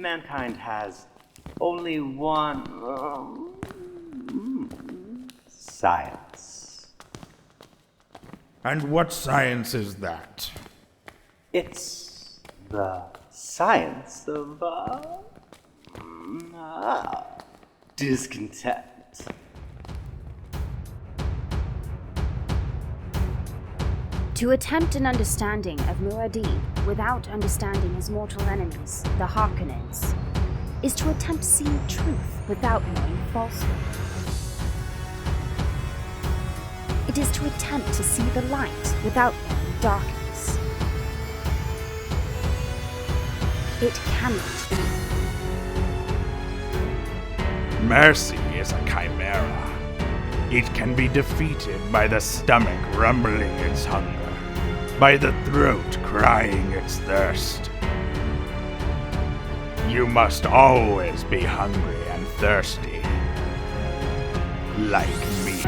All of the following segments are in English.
mankind has only one science. And what science is that? It's the science of discontent. To attempt an understanding of Muad'Dib without understanding his mortal enemies, the Harkonnens, is to attempt seeing truth without knowing falsehood. It is to attempt to see the light without knowing darkness. It cannot be. Mercy is a chimera. It can be defeated by the stomach rumbling its hunger, by the throat crying its thirst. You must always be hungry and thirsty, like me.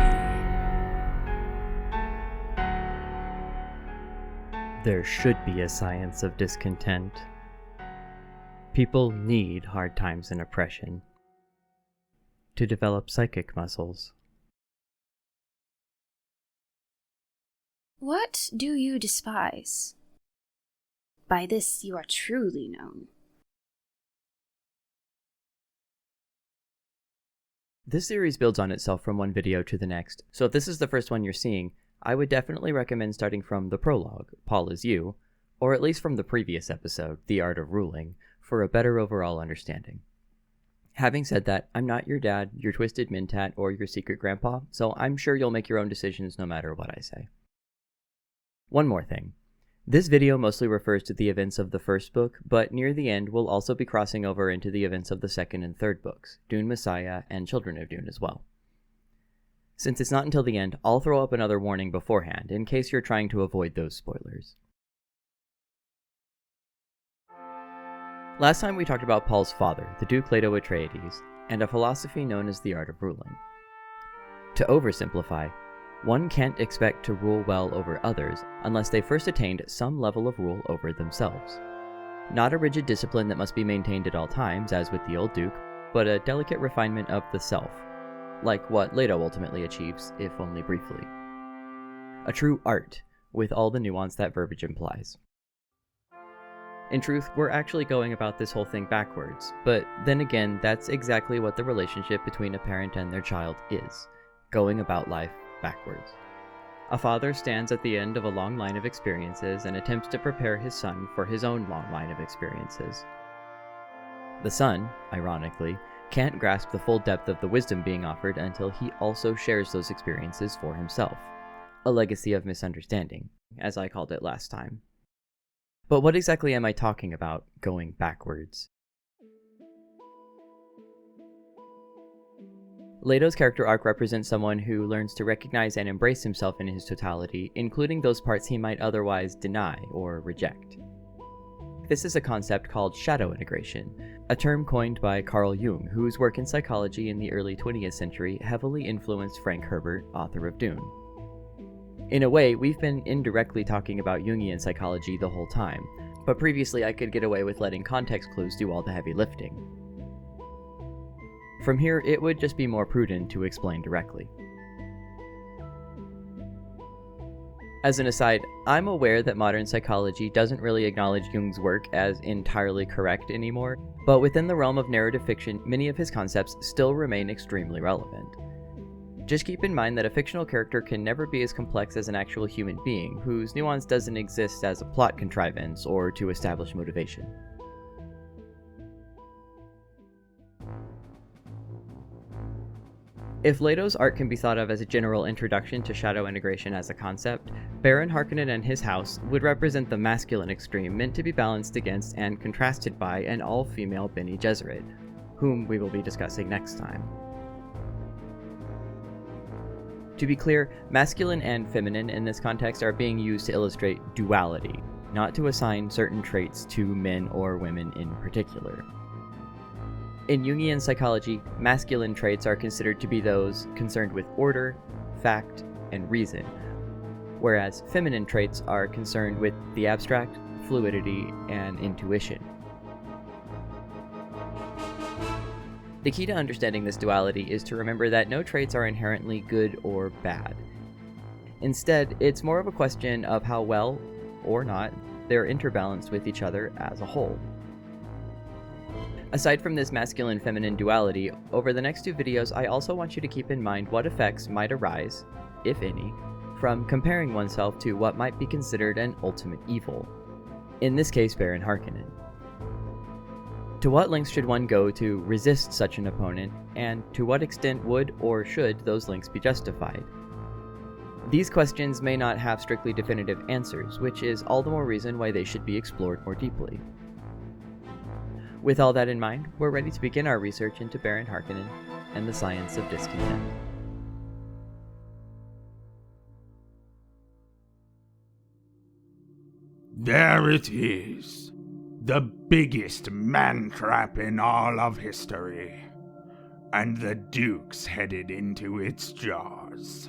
There should be a science of discontent. People need hard times and oppression to develop psychic muscles. What do you despise? By this you are truly known. This series builds on itself from one video to the next, so if this is the first one you're seeing, I would definitely recommend starting from the prologue, Paul is You, or at least from the previous episode, The Art of Ruling, for a better overall understanding. Having said that, I'm not your dad, your twisted Mintat, or your secret grandpa, so I'm sure you'll make your own decisions no matter what I say. One more thing. This video mostly refers to the events of the first book, but near the end we'll also be crossing over into the events of the second and third books, Dune Messiah and Children of Dune as well. Since it's not until the end, I'll throw up another warning beforehand, in case you're trying to avoid those spoilers. Last time we talked about Paul's father, the Duke Leto Atreides, and a philosophy known as the Art of Ruling. To oversimplify, one can't expect to rule well over others unless they first attained some level of rule over themselves. Not a rigid discipline that must be maintained at all times, as with the old Duke, but a delicate refinement of the self, like what Leto ultimately achieves, if only briefly. A true art, with all the nuance that verbiage implies. In truth, we're actually going about this whole thing backwards, but then again, that's exactly what the relationship between a parent and their child is, going about life backwards. A father stands at the end of a long line of experiences and attempts to prepare his son for his own long line of experiences. The son, ironically, can't grasp the full depth of the wisdom being offered until he also shares those experiences for himself. A legacy of misunderstanding, as I called it last time. But what exactly am I talking about, going backwards? Leto's character arc represents someone who learns to recognize and embrace himself in his totality, including those parts he might otherwise deny or reject. This is a concept called shadow integration, a term coined by Carl Jung, whose work in psychology in the early 20th century heavily influenced Frank Herbert, author of Dune. In a way, we've been indirectly talking about Jungian psychology the whole time, but previously I could get away with letting context clues do all the heavy lifting. From here, it would just be more prudent to explain directly. As an aside, I'm aware that modern psychology doesn't really acknowledge Jung's work as entirely correct anymore, but within the realm of narrative fiction, many of his concepts still remain extremely relevant. Just keep in mind that a fictional character can never be as complex as an actual human being, whose nuance doesn't exist as a plot contrivance or to establish motivation. If Leto's art can be thought of as a general introduction to shadow integration as a concept, Baron Harkonnen and his house would represent the masculine extreme meant to be balanced against and contrasted by an all-female Bene Gesserit, whom we will be discussing next time. To be clear, masculine and feminine in this context are being used to illustrate duality, not to assign certain traits to men or women in particular. In Jungian psychology, masculine traits are considered to be those concerned with order, fact, and reason, whereas feminine traits are concerned with the abstract, fluidity, and intuition. The key to understanding this duality is to remember that no traits are inherently good or bad. Instead, it's more of a question of how well, or not, they're interbalanced with each other as a whole. Aside from this masculine-feminine duality, over the next 2 videos I also want you to keep in mind what effects might arise, if any, from comparing oneself to what might be considered an ultimate evil. In this case, Baron Harkonnen. To what lengths should one go to resist such an opponent, and to what extent would or should those lengths be justified? These questions may not have strictly definitive answers, which is all the more reason why they should be explored more deeply. With all that in mind, we're ready to begin our research into Baron Harkonnen and the science of discontent. There it is. The biggest man-trap in all of history. And the Duke's headed into its jaws.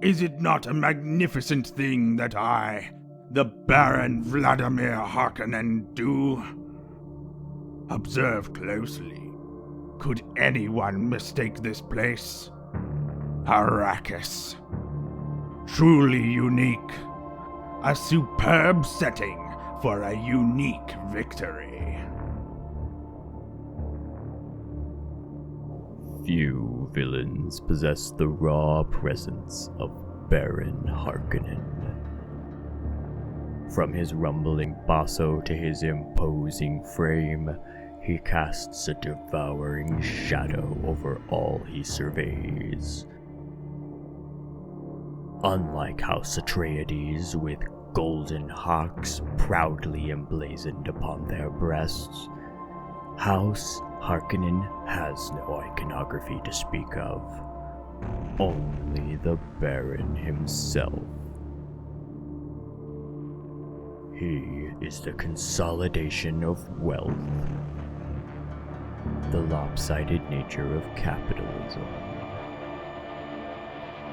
Is it not a magnificent thing that I, the Baron Vladimir Harkonnen, do? Observe closely. Could anyone mistake this place? Arrakis. Truly unique. A superb setting for a unique victory. Few villains possess the raw presence of Baron Harkonnen. From his rumbling basso to his imposing frame, he casts a devouring shadow over all he surveys. Unlike House Atreides, with golden hawks proudly emblazoned upon their breasts, House Harkonnen has no iconography to speak of. Only the Baron himself. He is the consolidation of wealth, the lopsided nature of capitalism,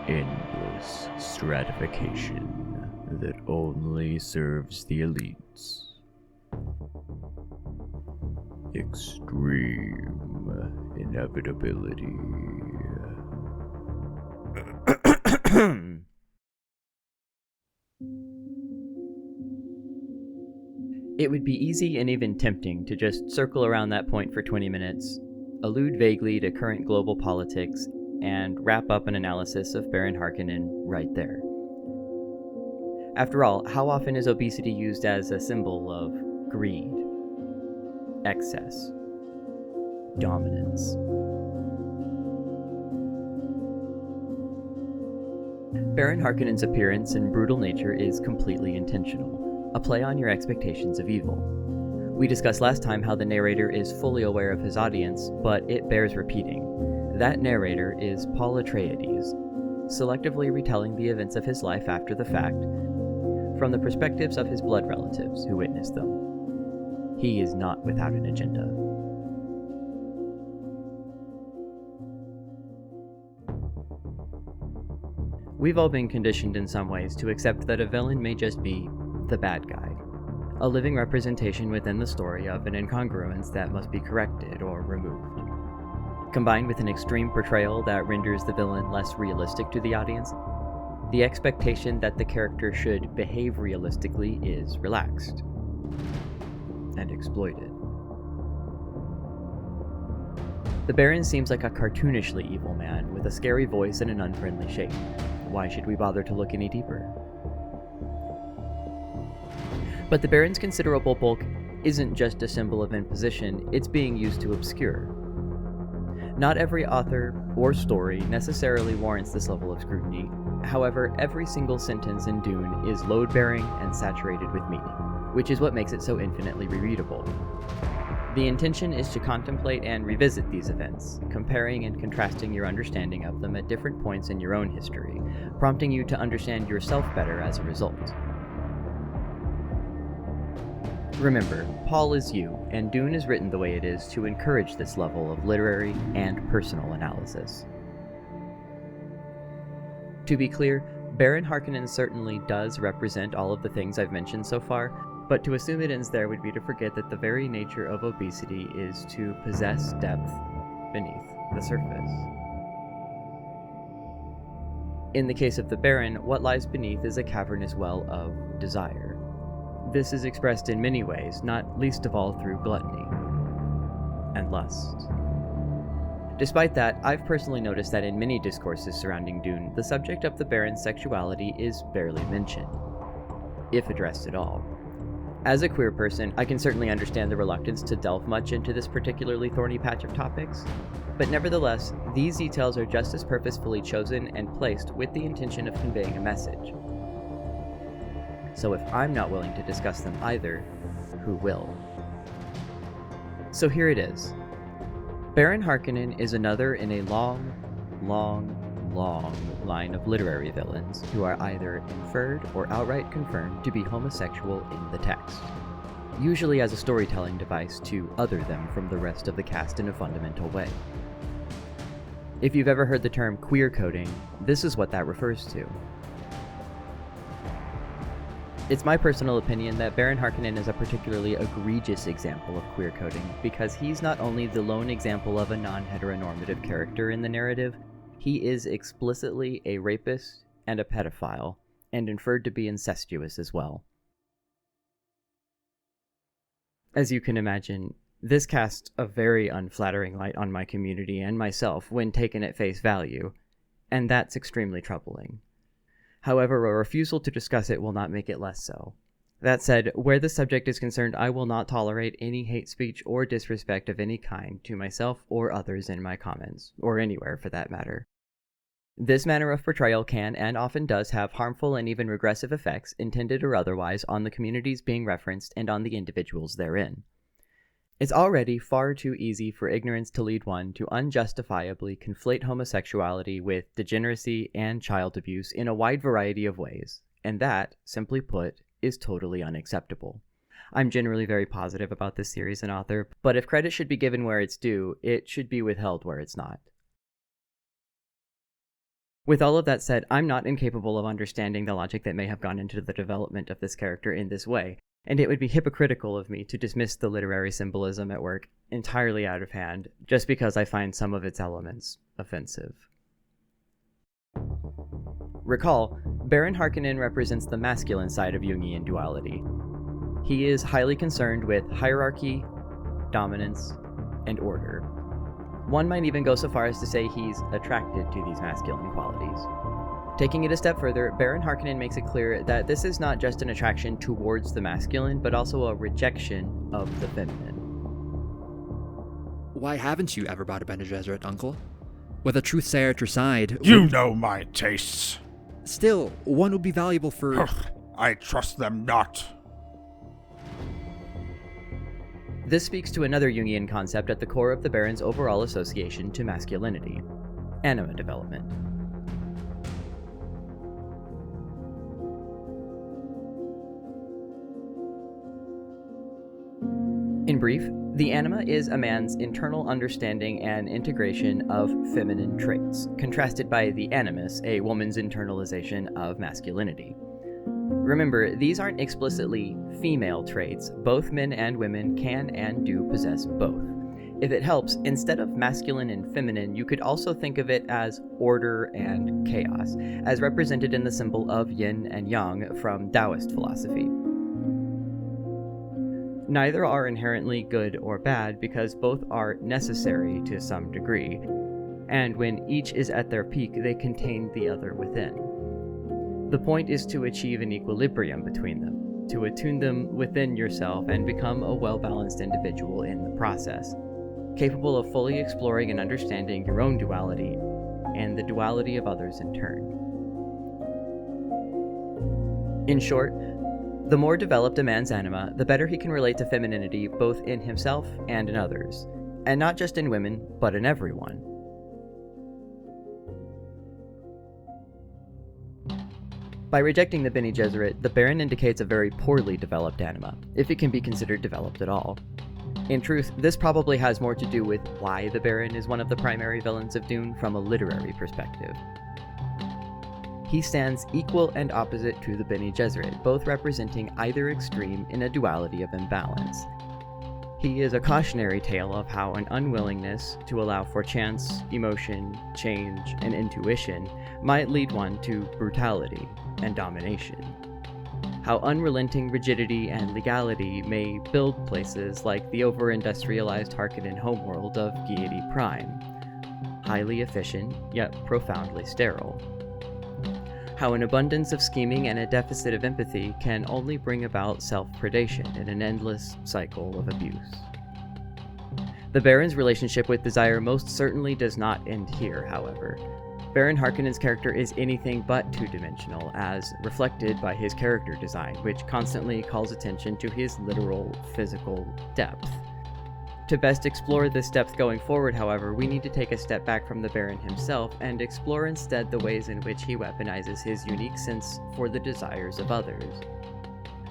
endless stratification that only serves the elites. Extreme inevitability. It would be easy and even tempting to just circle around that point for 20 minutes, allude vaguely to current global politics, and wrap up an analysis of Baron Harkonnen right there. After all, how often is obesity used as a symbol of greed, excess, dominance? Baron Harkonnen's appearance and brutal nature is completely intentional, a play on your expectations of evil. We discussed last time how the narrator is fully aware of his audience, but it bears repeating. That narrator is Paul Atreides, selectively retelling the events of his life after the fact, from the perspectives of his blood relatives who witnessed them. He is not without an agenda. We've all been conditioned in some ways to accept that a villain may just be the bad guy, a living representation within the story of an incongruence that must be corrected or removed. Combined with an extreme portrayal that renders the villain less realistic to the audience, the expectation that the character should behave realistically is relaxed and exploited. The Baron seems like a cartoonishly evil man with a scary voice and an unfriendly shape. Why should we bother to look any deeper? But the Baron's considerable bulk isn't just a symbol of imposition, it's being used to obscure. Not every author or story necessarily warrants this level of scrutiny. However, every single sentence in Dune is load-bearing and saturated with meaning, which is what makes it so infinitely rereadable. The intention is to contemplate and revisit these events, comparing and contrasting your understanding of them at different points in your own history, prompting you to understand yourself better as a result. Remember, Paul is you, and Dune is written the way it is to encourage this level of literary and personal analysis. To be clear, Baron Harkonnen certainly does represent all of the things I've mentioned so far, but to assume it ends there would be to forget that the very nature of obesity is to possess depth beneath the surface. In the case of the Baron, what lies beneath is a cavernous well of desire. This is expressed in many ways, not least of all through gluttony and lust. Despite that, I've personally noticed that in many discourses surrounding Dune, the subject of the Baron's sexuality is barely mentioned, if addressed at all. As a queer person, I can certainly understand the reluctance to delve much into this particularly thorny patch of topics, but nevertheless, these details are just as purposefully chosen and placed with the intention of conveying a message. So if I'm not willing to discuss them either, who will? So here it is. Baron Harkonnen is another in a long line of literary villains who are either inferred or outright confirmed to be homosexual in the text, usually as a storytelling device to other them from the rest of the cast in a fundamental way. If you've ever heard the term queer coding, this is what that refers to. It's my personal opinion that Baron Harkonnen is a particularly egregious example of queer coding because he's not only the lone example of a non-heteronormative character in the narrative, he is explicitly a rapist and a pedophile, and inferred to be incestuous as well. As you can imagine, this cast a very unflattering light on my community and myself when taken at face value, and that's extremely troubling. However, a refusal to discuss it will not make it less so. That said, where the subject is concerned, I will not tolerate any hate speech or disrespect of any kind to myself or others in my comments, or anywhere for that matter. This manner of portrayal can and often does have harmful and even regressive effects, intended or otherwise, on the communities being referenced and on the individuals therein. It's already far too easy for ignorance to lead one to unjustifiably conflate homosexuality with degeneracy and child abuse in a wide variety of ways, and that, simply put, is totally unacceptable. I'm generally very positive about this series and author, but if credit should be given where it's due, it should be withheld where it's not. With all of that said, I'm not incapable of understanding the logic that may have gone into the development of this character in this way, and it would be hypocritical of me to dismiss the literary symbolism at work entirely out of hand just because I find some of its elements offensive. Recall, Baron Harkonnen represents the masculine side of Jungian duality. He is highly concerned with hierarchy, dominance, and order. One might even go so far as to say he's attracted to these masculine qualities. Taking it a step further, Baron Harkonnen makes it clear that this is not just an attraction towards the masculine, but also a rejection of the feminine. Why haven't you ever bought a Bene Gesserit, Uncle? With a truth sayer at your side... You know my tastes. Still, one would be valuable for... I trust them not. This speaks to another Jungian concept at the core of the Baron's overall association to masculinity: anima development. In brief, the anima is a man's internal understanding and integration of feminine traits, contrasted by the animus, a woman's internalization of masculinity. Remember, these aren't explicitly female traits. Both men and women can and do possess both. If it helps, instead of masculine and feminine, you could also think of it as order and chaos, as represented in the symbol of yin and yang from Taoist philosophy. Neither are inherently good or bad because both are necessary to some degree, and when each is at their peak, they contain the other within. The point is to achieve an equilibrium between them, to attune them within yourself and become a well-balanced individual in the process, capable of fully exploring and understanding your own duality and the duality of others in turn. In short, the more developed a man's anima, the better he can relate to femininity both in himself and in others, and not just in women, but in everyone. By rejecting the Bene Gesserit, the Baron indicates a very poorly developed anima, if it can be considered developed at all. In truth, this probably has more to do with why the Baron is one of the primary villains of Dune from a literary perspective. He stands equal and opposite to the Bene Gesserit, both representing either extreme in a duality of imbalance. He is a cautionary tale of how an unwillingness to allow for chance, emotion, change, and intuition might lead one to brutality and domination. How unrelenting rigidity and legality may build places like the over-industrialized Harkonnen homeworld of Giedi Prime, highly efficient, yet profoundly sterile. How an abundance of scheming and a deficit of empathy can only bring about self-predation in an endless cycle of abuse. The Baron's relationship with Desire most certainly does not end here, however. Baron Harkonnen's character is anything but two-dimensional, as reflected by his character design, which constantly calls attention to his literal, physical depth. To best explore this depth going forward, however, we need to take a step back from the Baron himself and explore instead the ways in which he weaponizes his unique sense for the desires of others,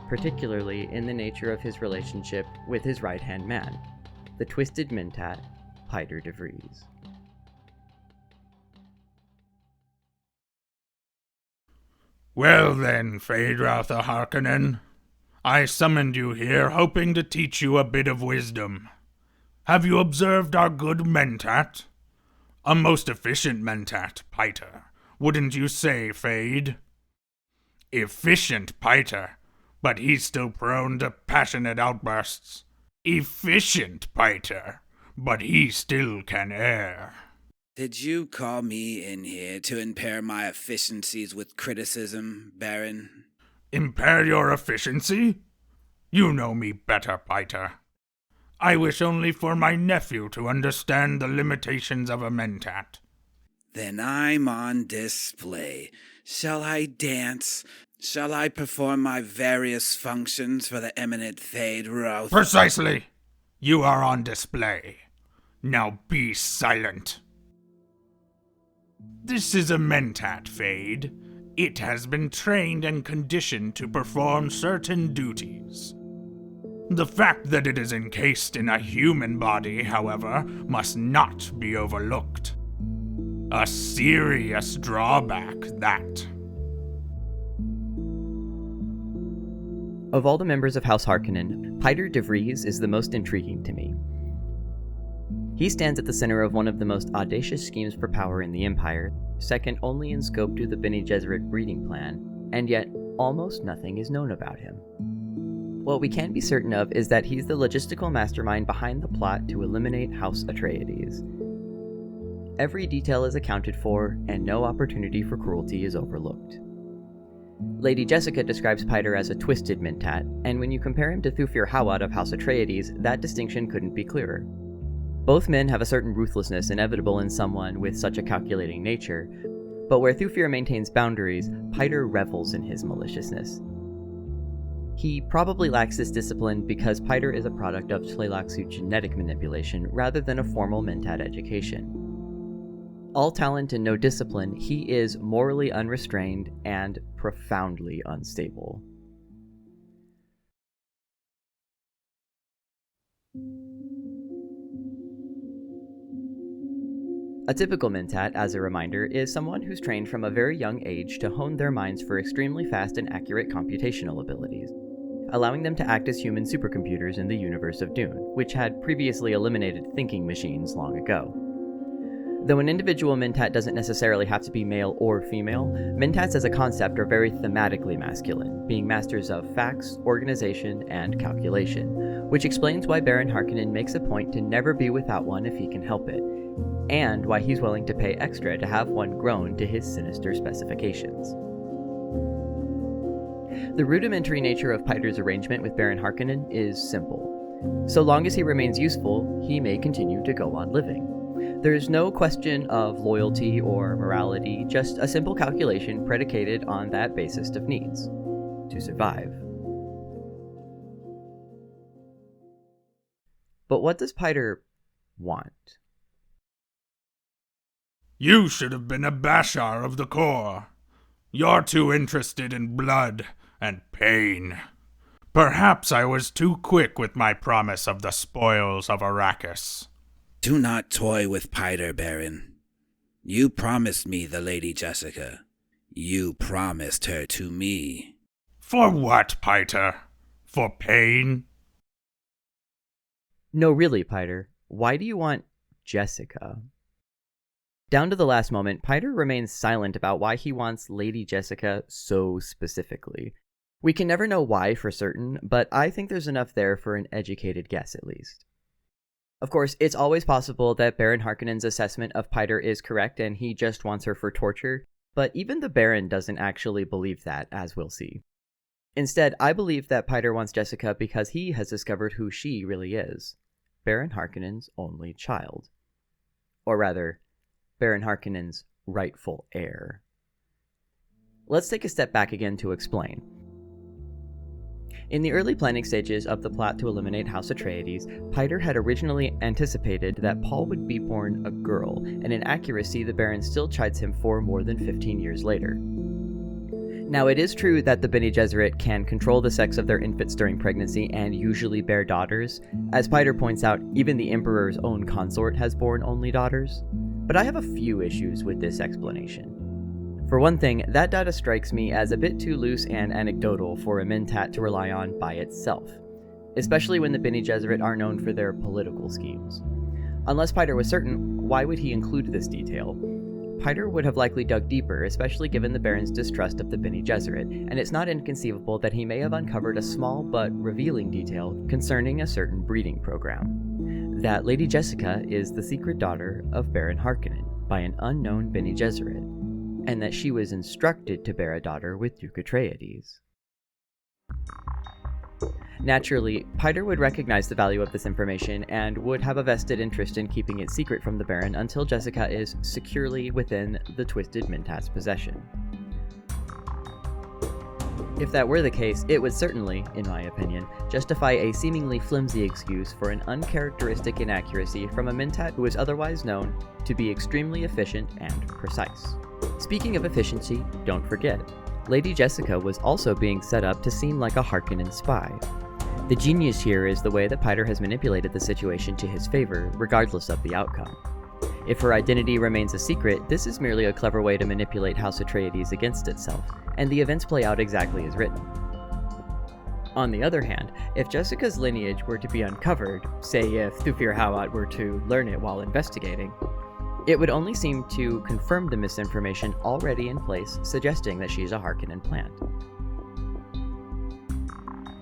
particularly in the nature of his relationship with his right-hand man, the twisted mentat, DeVries. Well then, Feyd-Rautha Harkonnen, I summoned you here hoping to teach you a bit of wisdom. Have you observed our good mentat? A most efficient mentat, Piter. Wouldn't you say, Feyd? Efficient, Piter, but he's still prone to passionate outbursts. Efficient, Piter, but he still can err. Did you call me in here to impair my efficiencies with criticism, Baron? Impair your efficiency? You know me better, Piter. I wish only for my nephew to understand the limitations of a mentat. Then I'm on display. Shall I dance? Shall I perform my various functions for the eminent Feyd-Rautha? Precisely! You are on display. Now be silent. This is a mentat, Feyd. It has been trained and conditioned to perform certain duties. The fact that it is encased in a human body, however, must not be overlooked. A serious drawback, that. Of all the members of House Harkonnen, DeVries is the most intriguing to me. He stands at the center of one of the most audacious schemes for power in the Empire, second only in scope to the Bene Gesserit breeding plan, and yet almost nothing is known about him. What we can be certain of is that he's the logistical mastermind behind the plot to eliminate House Atreides. Every detail is accounted for, and no opportunity for cruelty is overlooked. Lady Jessica describes Piter as a twisted mentat, and when you compare him to Thufir Hawat of House Atreides, that distinction couldn't be clearer. Both men have a certain ruthlessness inevitable in someone with such a calculating nature, but where Thufir maintains boundaries, Piter revels in his maliciousness. He probably lacks this discipline because Piter is a product of Tleilaxu genetic manipulation rather than a formal mentat education. All talent and no discipline, he is morally unrestrained and profoundly unstable. A typical mentat, as a reminder, is someone who's trained from a very young age to hone their minds for extremely fast and accurate computational abilities, allowing them to act as human supercomputers in the universe of Dune, which had previously eliminated thinking machines long ago. Though an individual mentat doesn't necessarily have to be male or female, mentats as a concept are very thematically masculine, being masters of facts, organization, and calculation, which explains why Baron Harkonnen makes a point to never be without one if he can help it, and why he's willing to pay extra to have one grown to his sinister specifications. The rudimentary nature of Piter's arrangement with Baron Harkonnen is simple. So long as he remains useful, he may continue to go on living. There's no question of loyalty or morality, just a simple calculation predicated on that basest of needs: to survive. But what does Piter want? You should have been a Bashar of the Corps. You're too interested in blood and pain. Perhaps I was too quick with my promise of the spoils of Arrakis. Do not toy with Piter, Baron. You promised me the Lady Jessica. You promised her to me. For what, Piter? For pain? No, really, Piter. Why do you want Jessica? Down to the last moment, Piter remains silent about why he wants Lady Jessica so specifically. We can never know why for certain, but I think there's enough there for an educated guess at least. Of course, it's always possible that Baron Harkonnen's assessment of Piter is correct and he just wants her for torture, but even the Baron doesn't actually believe that, as we'll see. Instead, I believe that Piter wants Jessica because he has discovered who she really is. Baron Harkonnen's only child. Or rather, Baron Harkonnen's rightful heir. Let's take a step back again to explain. In the early planning stages of the plot to eliminate House Atreides, Piter had originally anticipated that Paul would be born a girl, an inaccuracy the Baron still chides him for more than 15 years later. Now, it is true that the Bene Gesserit can control the sex of their infants during pregnancy and usually bear daughters. As Piter points out, even the Emperor's own consort has borne only daughters. But I have a few issues with this explanation. For one thing, that data strikes me as a bit too loose and anecdotal for a mentat to rely on by itself, especially when the Bene Gesserit are known for their political schemes. Unless Piter was certain, why would he include this detail? Piter would have likely dug deeper, especially given the Baron's distrust of the Bene Gesserit, and it's not inconceivable that he may have uncovered a small but revealing detail concerning a certain breeding program. That Lady Jessica is the secret daughter of Baron Harkonnen by an unknown Bene Gesserit, and that she was instructed to bear a daughter with Duke Atreides. Naturally, Piter would recognize the value of this information and would have a vested interest in keeping it secret from the Baron until Jessica is securely within the Twisted Mentat's possession. If that were the case, it would certainly, in my opinion, justify a seemingly flimsy excuse for an uncharacteristic inaccuracy from a Mentat who is otherwise known to be extremely efficient and precise. Speaking of efficiency, don't forget, Lady Jessica was also being set up to seem like a Harkonnen spy. The genius here is the way that Piter has manipulated the situation to his favor, regardless of the outcome. If her identity remains a secret, this is merely a clever way to manipulate House Atreides against itself, and the events play out exactly as written. On the other hand, if Jessica's lineage were to be uncovered, say if Thufir Hawat were to learn it while investigating, it would only seem to confirm the misinformation already in place, suggesting that she's a Harkonnen plant.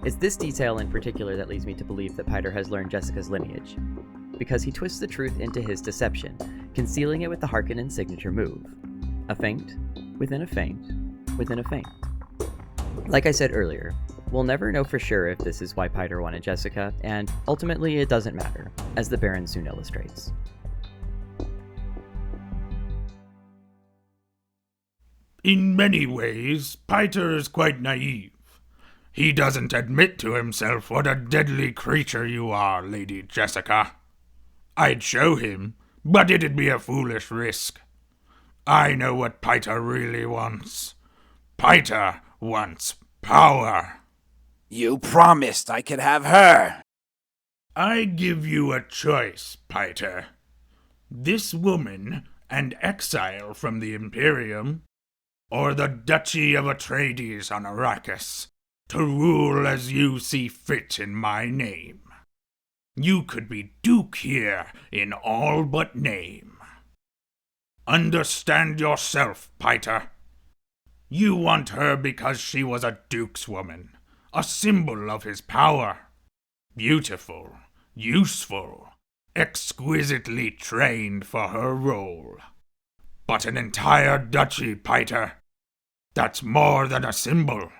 It's this detail in particular that leads me to believe that Piter has learned Jessica's lineage, because he twists the truth into his deception, concealing it with the Harkonnen signature move. A feint, within a feint, within a feint. Like I said earlier, we'll never know for sure if this is why Piter wanted Jessica, and ultimately it doesn't matter, as the Baron soon illustrates. In many ways, Piter is quite naive. He doesn't admit to himself what a deadly creature you are, Lady Jessica. I'd show him, but it'd be a foolish risk. I know what Piter really wants. Piter wants power. You promised I could have her. I give you a choice, Piter. This woman and exile from the Imperium, or the Duchy of Atreides on Arrakis, to rule as you see fit in my name. You could be Duke here in all but name. Understand yourself, Piter. You want her because she was a Duke's woman, a symbol of his power. Beautiful, useful, exquisitely trained for her role. But an entire duchy, Piter. That's more than a symbol.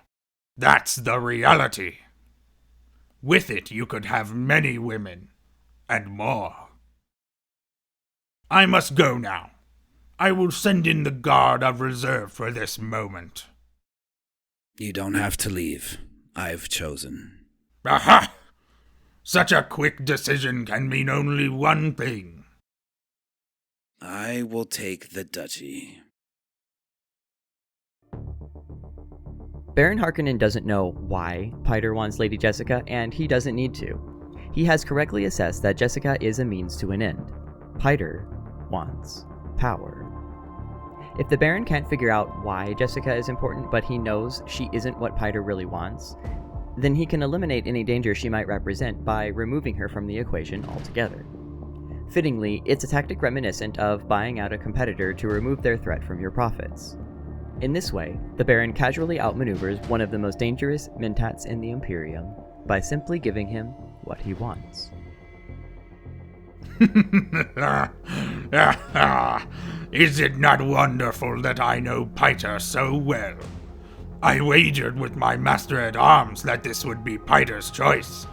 That's the reality. With it, you could have many women, and more. I must go now. I will send in the guard I've reserved for this moment. You don't have to leave. I've chosen. Aha! Such a quick decision can mean only one thing. I will take the duchy. Baron Harkonnen doesn't know why Piter wants Lady Jessica, and he doesn't need to. He has correctly assessed that Jessica is a means to an end. Piter wants power. If the Baron can't figure out why Jessica is important, but he knows she isn't what Piter really wants, then he can eliminate any danger she might represent by removing her from the equation altogether. Fittingly, it's a tactic reminiscent of buying out a competitor to remove their threat from your profits. In this way, the Baron casually outmaneuvers one of the most dangerous mentats in the Imperium by simply giving him what he wants. Is it not wonderful that I know Piter so well? I wagered with my master-at-arms that this would be Piter's choice.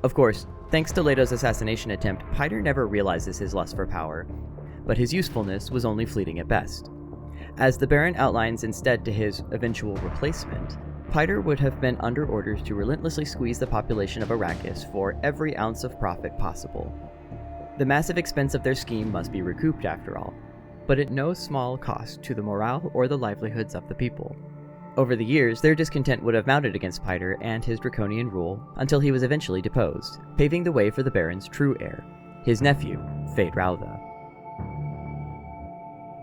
Of course, thanks to Leto's assassination attempt, Piter never realizes his lust for power, but his usefulness was only fleeting at best. As the Baron outlines instead to his eventual replacement, Piter would have been under orders to relentlessly squeeze the population of Arrakis for every ounce of profit possible. The massive expense of their scheme must be recouped after all, but at no small cost to the morale or the livelihoods of the people. Over the years, their discontent would have mounted against Piter and his draconian rule until he was eventually deposed, paving the way for the Baron's true heir, his nephew, Feyd-Rautha.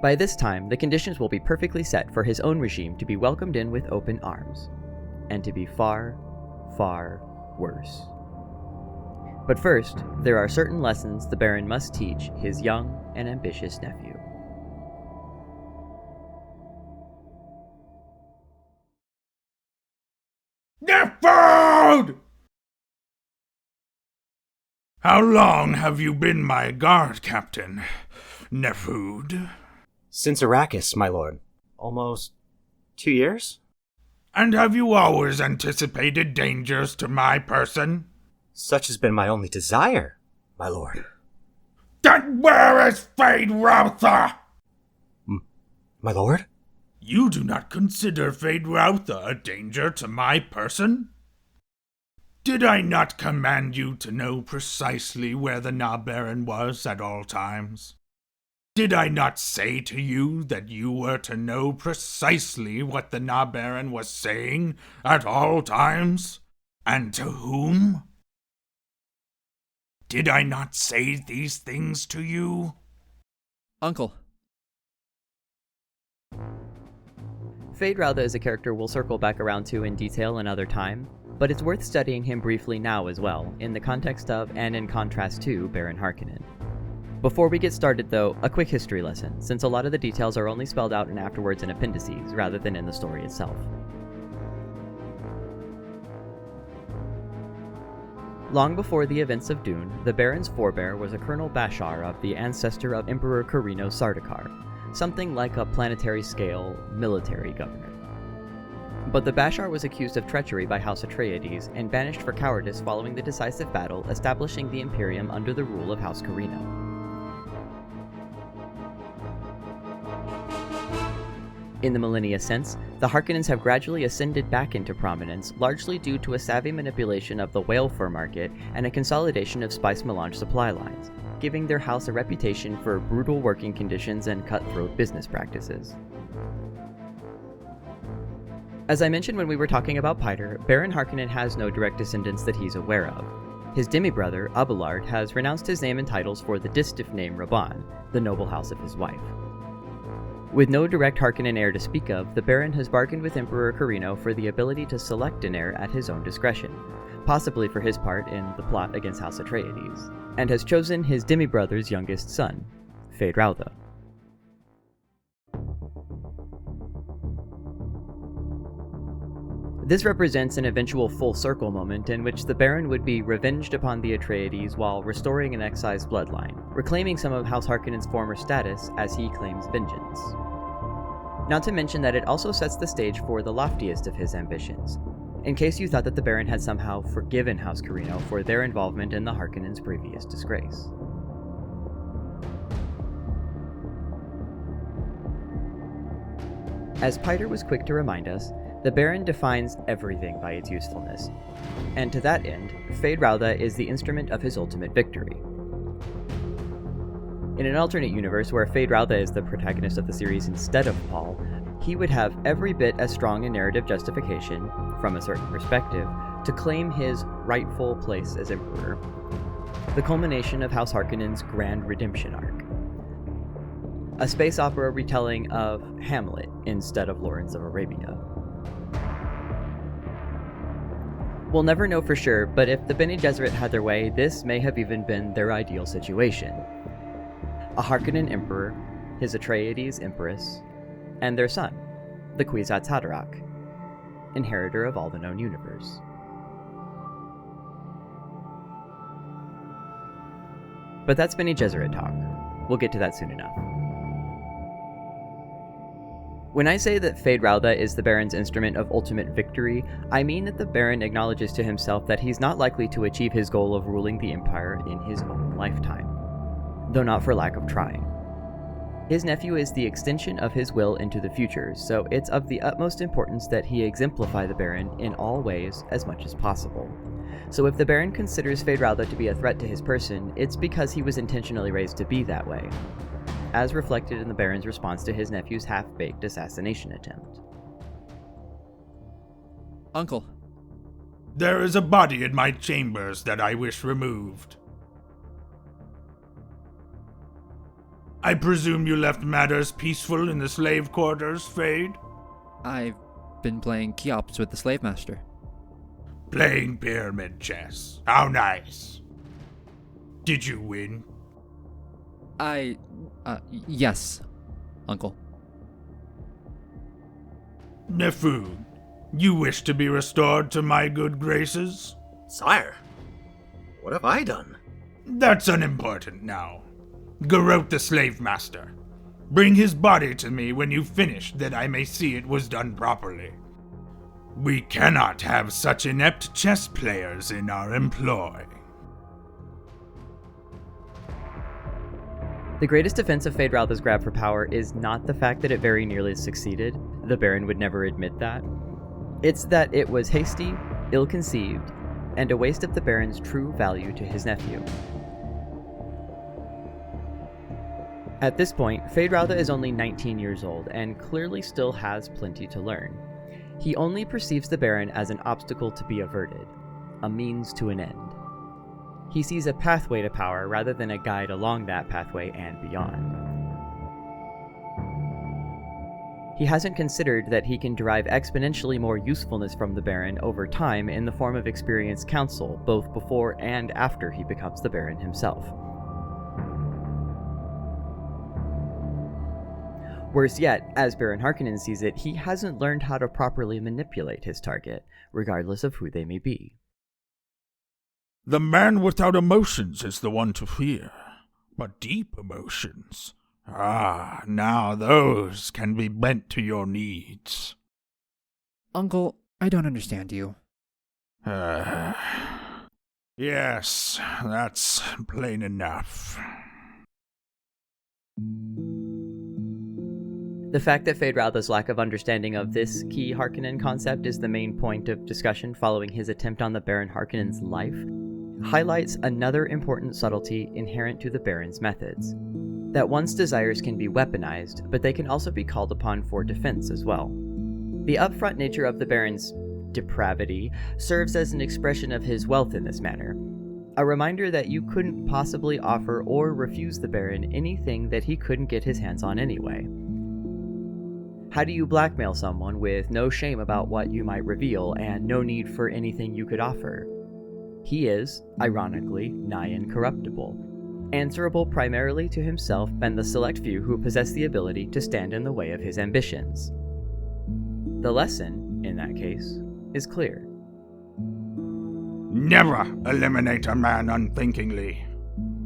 By this time, the conditions will be perfectly set for his own regime to be welcomed in with open arms, and to be far, far worse. But first, there are certain lessons the Baron must teach his young and ambitious nephew. Nephew! How long have you been my guard, Captain? Nephew? Since Arrakis, my lord. Almost 2 years? And have you always anticipated dangers to my person? Such has been my only desire, my lord. Then where is Feyd-Rautha? My lord? You do not consider Feyd-Rautha a danger to my person? Did I not command you to know precisely where the Baron was at all times? Did I not say to you that you were to know precisely what the Baron was saying at all times? And to whom? Did I not say these things to you? Uncle. Feyd-Rautha is a character we'll circle back around to in detail another time, but it's worth studying him briefly now as well, in the context of and in contrast to Baron Harkonnen. Before we get started though, a quick history lesson, since a lot of the details are only spelled out and afterwards in appendices rather than in the story itself. Long before the events of Dune, the Baron's forebear was a Colonel Bashar of the ancestor of Emperor Carino Sardaukar, something like a planetary-scale military governor. But the Bashar was accused of treachery by House Atreides and banished for cowardice following the decisive battle establishing the Imperium under the rule of House Carino. In the millennia since, the Harkonnens have gradually ascended back into prominence, largely due to a savvy manipulation of the whale fur market and a consolidation of spice melange supply lines, giving their house a reputation for brutal working conditions and cutthroat business practices. As I mentioned when we were talking about Piter, Baron Harkonnen has no direct descendants that he's aware of. His demi-brother, Abelard, has renounced his name and titles for the distaff name Rabban, the noble house of his wife. With no direct Harkonnen heir to speak of, the Baron has bargained with Emperor Carino for the ability to select an heir at his own discretion, possibly for his part in the plot against House Atreides, and has chosen his demi-brother's youngest son, Feyd-Rautha. This represents an eventual full circle moment in which the Baron would be revenged upon the Atreides while restoring an excised bloodline, reclaiming some of House Harkonnen's former status as he claims vengeance. Not to mention that it also sets the stage for the loftiest of his ambitions, in case you thought that the Baron had somehow forgiven House Carino for their involvement in the Harkonnens' previous disgrace. As Piter was quick to remind us, the Baron defines everything by its usefulness, and to that end, Feyd-Rautha is the instrument of his ultimate victory. In an alternate universe where Feyd-Rautha is the protagonist of the series instead of Paul, he would have every bit as strong a narrative justification, from a certain perspective, to claim his rightful place as Emperor, the culmination of House Harkonnen's grand redemption arc. a space opera retelling of Hamlet instead of Lawrence of Arabia. We'll never know for sure, but if the Bene Gesserit had their way, this may have even been their ideal situation. A Harkonnen emperor, his Atreides empress, and their son, the Kwisatz Haderach, inheritor of all the known universe. But that's Bene Gesserit talk. We'll get to that soon enough. When I say that Feyd-Rautha is the Baron's instrument of ultimate victory, I mean that the Baron acknowledges to himself that he's not likely to achieve his goal of ruling the Empire in his own lifetime, though not for lack of trying. His nephew is the extension of his will into the future, so it's of the utmost importance that he exemplify the Baron in all ways as much as possible. So if the Baron considers Feyd-Rautha to be a threat to his person, it's because he was intentionally raised to be that way, as reflected in the Baron's response to his nephew's half-baked assassination attempt. Uncle. There is a body in my chambers that I wish removed. I presume you left matters peaceful in the slave quarters, Feyd? I've been playing Cheops with the slave master. Playing pyramid chess. How nice. Did you win? Yes, Uncle. Nephew, you wish to be restored to my good graces? Sire, what have I done? That's unimportant now. Garrote the slave master. Bring his body to me when you've finished, that I may see it was done properly. We cannot have such inept chess players in our employ. The greatest defense of Feyd-Rautha's grab for power is not the fact that it very nearly succeeded. The Baron would never admit that. It's that it was hasty, ill-conceived, and a waste of the Baron's true value to his nephew. At this point, Feyd-Rautha is only 19 years old and clearly still has plenty to learn. He only perceives the Baron as an obstacle to be averted, a means to an end. He sees a pathway to power rather than a guide along that pathway and beyond. He hasn't considered that he can derive exponentially more usefulness from the Baron over time in the form of experienced counsel, both before and after he becomes the Baron himself. Worse yet, as Baron Harkonnen sees it, he hasn't learned how to properly manipulate his target, regardless of who they may be. The man without emotions is the one to fear, but deep emotions, now those can be bent to your needs. Uncle, I don't understand you. Yes, that's plain enough. The fact that Feyd-Rautha's lack of understanding of this key Harkonnen concept is the main point of discussion following his attempt on the Baron Harkonnen's life highlights another important subtlety inherent to the Baron's methods. That one's desires can be weaponized, but they can also be called upon for defense as well. The upfront nature of the Baron's depravity serves as an expression of his wealth in this manner, a reminder that you couldn't possibly offer or refuse the Baron anything that he couldn't get his hands on anyway. How do you blackmail someone with no shame about what you might reveal and no need for anything you could offer? He is, ironically, nigh incorruptible, answerable primarily to himself and the select few who possess the ability to stand in the way of his ambitions. The lesson, in that case, is clear. Never eliminate a man unthinkingly.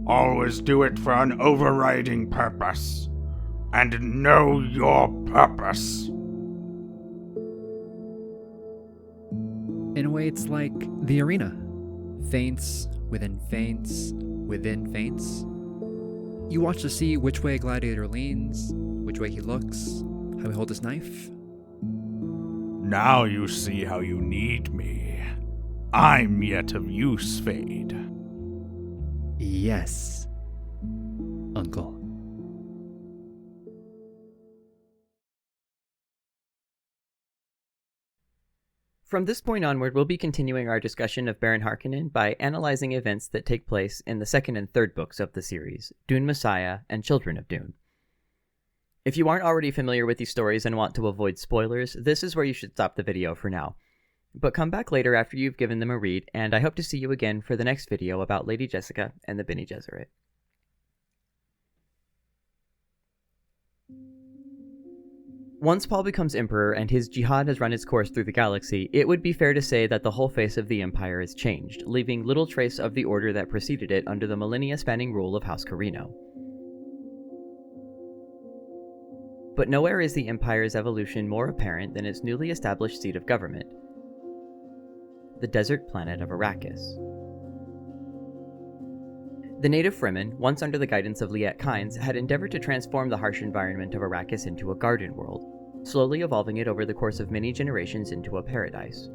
Always do it for an overriding purpose. And know your purpose. In a way, it's like the arena. Feints within feints within feints. You watch to see which way a gladiator leans, which way he looks, how he holds his knife. Now you see how you need me. I'm yet of use, Feyd. Yes, Uncle. From this point onward, we'll be continuing our discussion of Baron Harkonnen by analyzing events that take place in the second and third books of the series, Dune Messiah and Children of Dune. If you aren't already familiar with these stories and want to avoid spoilers, this is where you should stop the video for now. But come back later after you've given them a read, and I hope to see you again for the next video about Lady Jessica and the Bene Gesserit. Once Paul becomes Emperor and his jihad has run its course through the galaxy, it would be fair to say that the whole face of the Empire is changed, leaving little trace of the order that preceded it under the millennia-spanning rule of House Carino. But nowhere is the Empire's evolution more apparent than its newly established seat of government, the desert planet of Arrakis. The native Fremen, once under the guidance of Liet Kynes, had endeavored to transform the harsh environment of Arrakis into a garden world, slowly evolving it over the course of many generations into a paradise.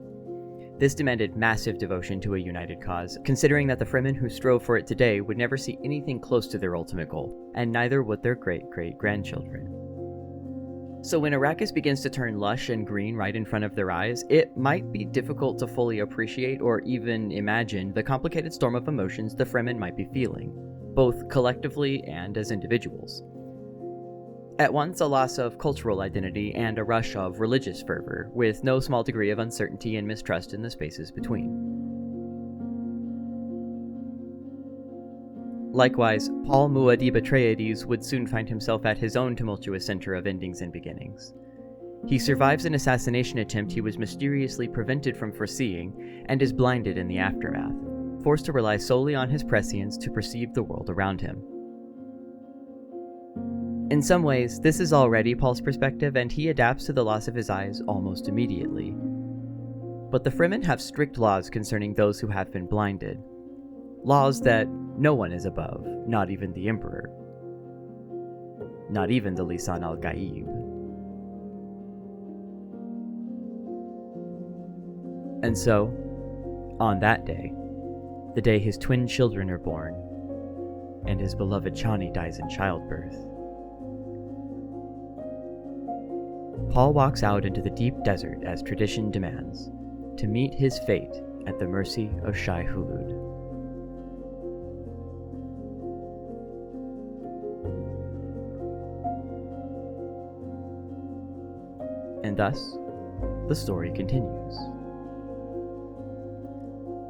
This demanded massive devotion to a united cause, considering that the Fremen who strove for it today would never see anything close to their ultimate goal, and neither would their great-great-grandchildren. So when Arrakis begins to turn lush and green right in front of their eyes, it might be difficult to fully appreciate or even imagine the complicated storm of emotions the Fremen might be feeling, both collectively and as individuals. At once a loss of cultural identity and a rush of religious fervor, with no small degree of uncertainty and mistrust in the spaces between. Likewise, Paul Muad'Dib Atreides would soon find himself at his own tumultuous center of endings and beginnings. He survives an assassination attempt he was mysteriously prevented from foreseeing, and is blinded in the aftermath, forced to rely solely on his prescience to perceive the world around him. In some ways, this is already Paul's perspective, and he adapts to the loss of his eyes almost immediately. But the Fremen have strict laws concerning those who have been blinded. Laws that no one is above, not even the Emperor. Not even the Lisan al-Gaib. And so, on that day, the day his twin children are born, and his beloved Chani dies in childbirth, Paul walks out into the deep desert as tradition demands, to meet his fate at the mercy of Shai-Hulud. And thus, the story continues.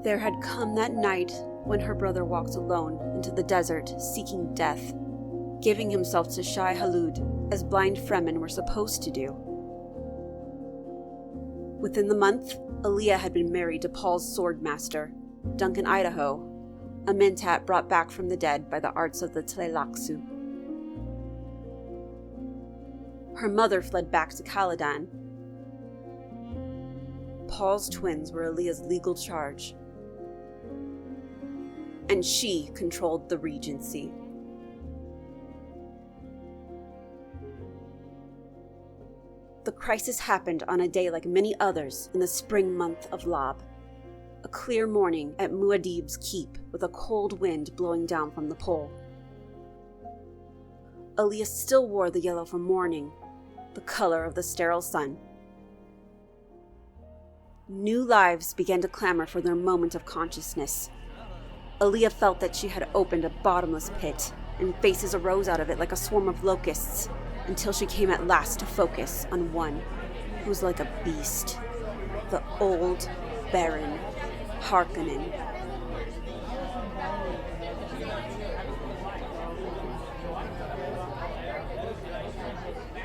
There had come that night when her brother walked alone into the desert seeking death, giving himself to Shai-Hulud as blind Fremen were supposed to do. Within the month, Alia had been married to Paul's swordmaster, Duncan Idaho, a mentat brought back from the dead by the arts of the Tleilaxu. Her mother fled back to Caladan. Paul's twins were Alia's legal charge, and she controlled the regency. The crisis happened on a day like many others in the spring month of Lab, a clear morning at Muad'Dib's keep with a cold wind blowing down from the pole. Alia still wore the yellow from mourning, the color of the sterile sun. New lives began to clamor for their moment of consciousness. Alia felt that she had opened a bottomless pit, and faces arose out of it like a swarm of locusts, until she came at last to focus on one who was like a beast, the old Baron Harkonnen.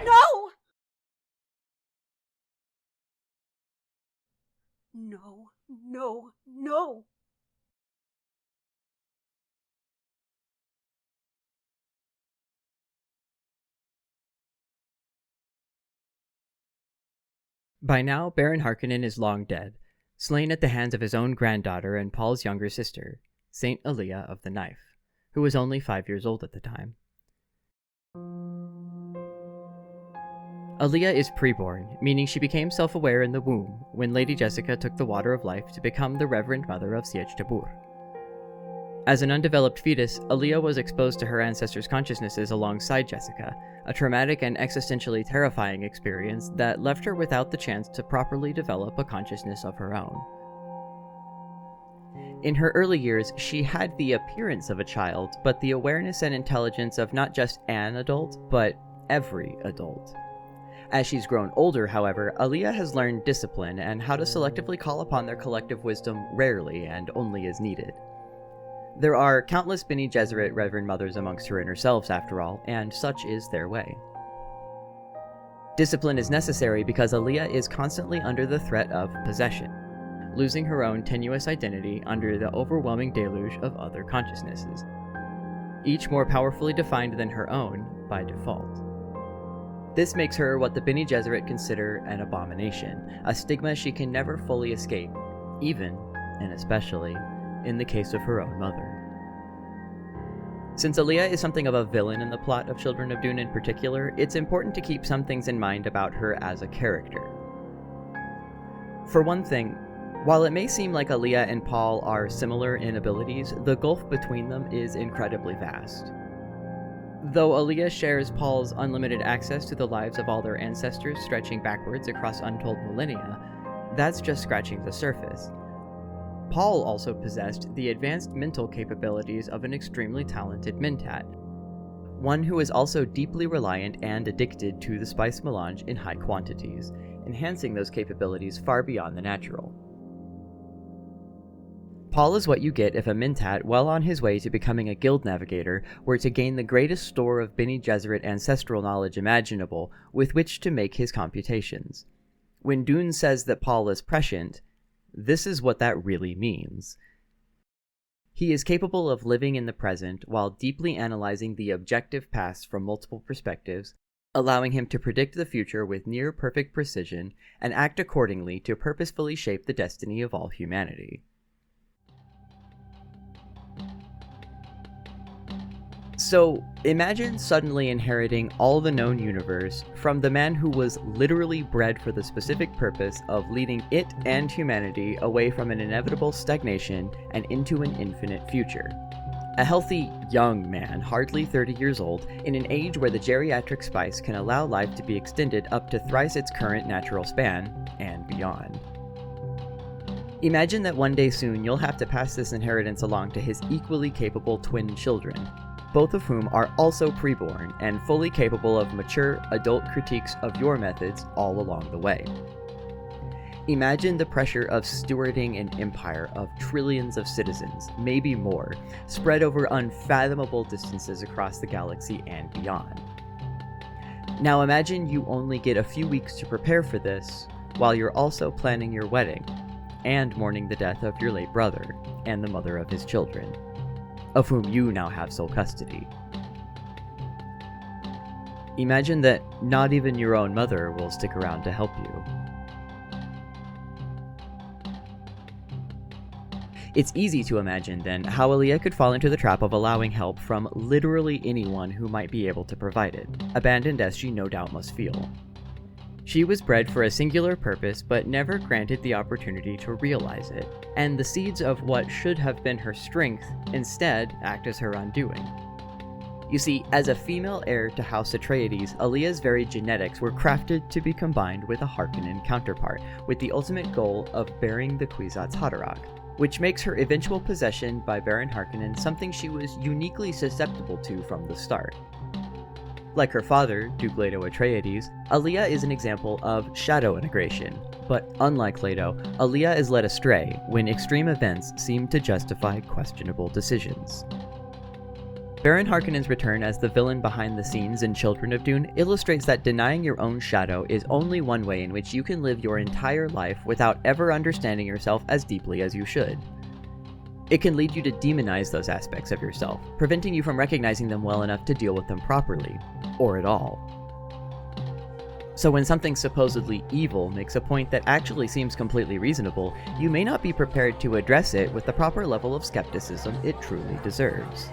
No! No, no, no! By now, Baron Harkonnen is long dead, slain at the hands of his own granddaughter and Paul's younger sister, Saint Alia of the Knife, who was only 5 years old at the time. Alia is preborn, meaning she became self-aware in the womb when Lady Jessica took the Water of Life to become the Reverend Mother of Sietch Tabur. As an undeveloped fetus, Alia was exposed to her ancestors' consciousnesses alongside Jessica, a traumatic and existentially terrifying experience that left her without the chance to properly develop a consciousness of her own. In her early years, she had the appearance of a child, but the awareness and intelligence of not just an adult, but every adult. As she's grown older, however, Alia has learned discipline and how to selectively call upon their collective wisdom rarely and only as needed. There are countless Bene Gesserit Reverend Mothers amongst her inner selves, after all, and such is their way. Discipline is necessary because Alia is constantly under the threat of possession, losing her own tenuous identity under the overwhelming deluge of other consciousnesses, each more powerfully defined than her own by default. This makes her what the Bene Gesserit consider an abomination, a stigma she can never fully escape, even, and especially, in the case of her own mother. Since Alia is something of a villain in the plot of Children of Dune in particular, it's important to keep some things in mind about her as a character. For one thing, while it may seem like Alia and Paul are similar in abilities, the gulf between them is incredibly vast. Though Alia shares Paul's unlimited access to the lives of all their ancestors stretching backwards across untold millennia, that's just scratching the surface. Paul also possessed the advanced mental capabilities of an extremely talented mentat, one who is also deeply reliant and addicted to the spice melange in high quantities, enhancing those capabilities far beyond the natural. Paul is what you get if a mentat, well on his way to becoming a guild navigator, were to gain the greatest store of Bene Gesserit ancestral knowledge imaginable with which to make his computations. When Dune says that Paul is prescient, this is what that really means. He is capable of living in the present while deeply analyzing the objective past from multiple perspectives, allowing him to predict the future with near-perfect precision and act accordingly to purposefully shape the destiny of all humanity. So, imagine suddenly inheriting all the known universe from the man who was literally bred for the specific purpose of leading it and humanity away from an inevitable stagnation and into an infinite future. A healthy, young man, hardly 30 years old, in an age where the geriatric spice can allow life to be extended up to thrice its current natural span, and beyond. Imagine that one day soon you'll have to pass this inheritance along to his equally capable twin children, both of whom are also preborn and fully capable of mature adult critiques of your methods all along the way. Imagine the pressure of stewarding an empire of trillions of citizens, maybe more, spread over unfathomable distances across the galaxy and beyond. Now imagine you only get a few weeks to prepare for this, while you're also planning your wedding, and mourning the death of your late brother, and the mother of his children, of whom you now have sole custody. Imagine that not even your own mother will stick around to help you. It's easy to imagine, then, how Alia could fall into the trap of allowing help from literally anyone who might be able to provide it, abandoned as she no doubt must feel. She was bred for a singular purpose, but never granted the opportunity to realize it, and the seeds of what should have been her strength instead act as her undoing. You see, as a female heir to House Atreides, Alia's very genetics were crafted to be combined with a Harkonnen counterpart, with the ultimate goal of bearing the Kwisatz Haderach, which makes her eventual possession by Baron Harkonnen something she was uniquely susceptible to from the start. Like her father, Duke Leto Atreides, Alia is an example of shadow integration, but unlike Leto, Alia is led astray when extreme events seem to justify questionable decisions. Baron Harkonnen's return as the villain behind the scenes in Children of Dune illustrates that denying your own shadow is only one way in which you can live your entire life without ever understanding yourself as deeply as you should. It can lead you to demonize those aspects of yourself, preventing you from recognizing them well enough to deal with them properly, or at all. So when something supposedly evil makes a point that actually seems completely reasonable, you may not be prepared to address it with the proper level of skepticism it truly deserves.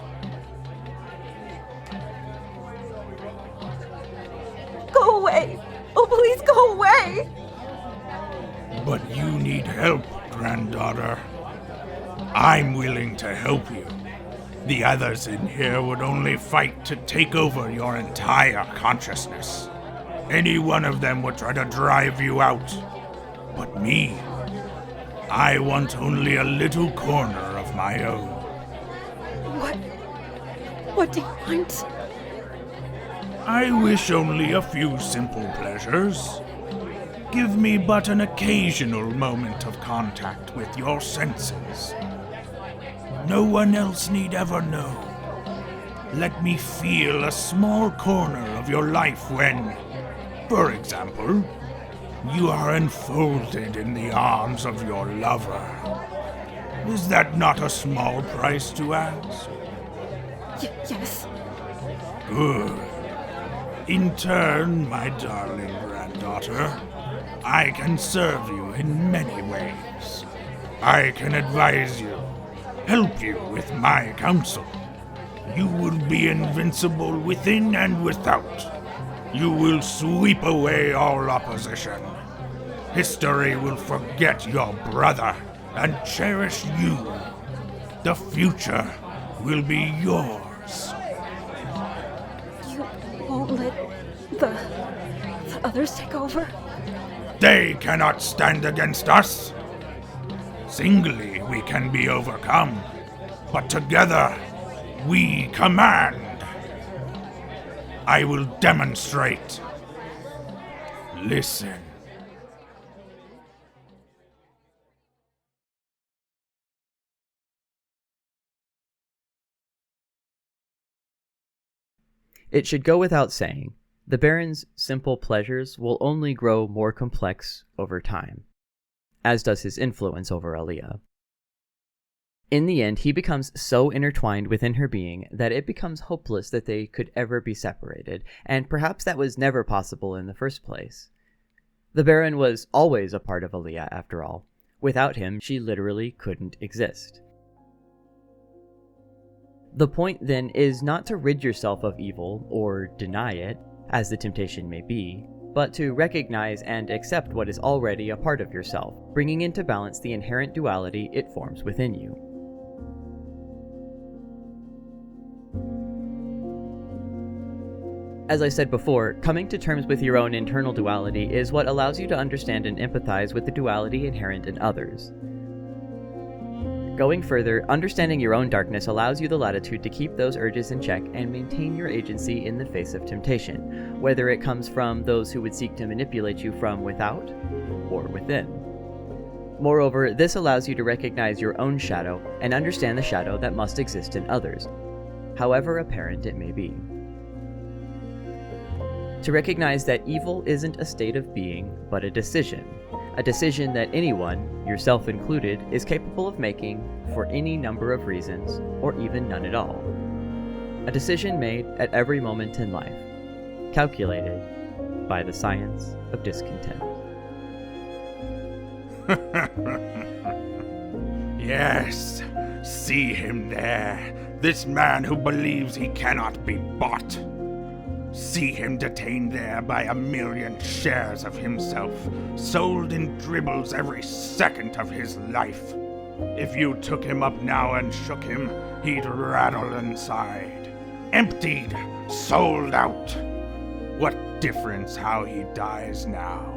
Go away! Oh, please go away! But you need help, granddaughter. I'm willing to help you. The others in here would only fight to take over your entire consciousness. Any one of them would try to drive you out. But me, I want only a little corner of my own. What do you want? I wish only a few simple pleasures. Give me but an occasional moment of contact with your senses. No one else need ever know. Let me feel a small corner of your life when, for example, you are enfolded in the arms of your lover. Is that not a small price to ask? Yes. Good. In turn, my darling granddaughter, I can serve you in many ways. I can advise you, help you with my counsel. You will be invincible within and without. You will sweep away all opposition. History will forget your brother and cherish you. The future will be yours. You won't let the others take over? They cannot stand against us. Singly we can be overcome, but together we command. I will demonstrate. Listen. It should go without saying, the Baron's simple pleasures will only grow more complex over time, as does his influence over Alia. In the end, he becomes so intertwined within her being that it becomes hopeless that they could ever be separated, and perhaps that was never possible in the first place. The Baron was always a part of Alia, after all. Without him, she literally couldn't exist. The point, then, is not to rid yourself of evil, or deny it, as the temptation may be, but to recognize and accept what is already a part of yourself, bringing into balance the inherent duality it forms within you. As I said before, coming to terms with your own internal duality is what allows you to understand and empathize with the duality inherent in others. Going further, understanding your own darkness allows you the latitude to keep those urges in check and maintain your agency in the face of temptation, whether it comes from those who would seek to manipulate you from without or within. Moreover, this allows you to recognize your own shadow and understand the shadow that must exist in others, however apparent it may be. To recognize that evil isn't a state of being, but a decision that anyone, yourself included, is capable of making for any number of reasons, or even none at all. A decision made at every moment in life, calculated by the science of discontent. Yes, see him there, this man who believes he cannot be bought. See him detained there by 1,000,000 shares of himself, sold in dribbles every second of his life. If you took him up now and shook him, he'd rattle inside. Emptied, sold out. What difference how he dies now?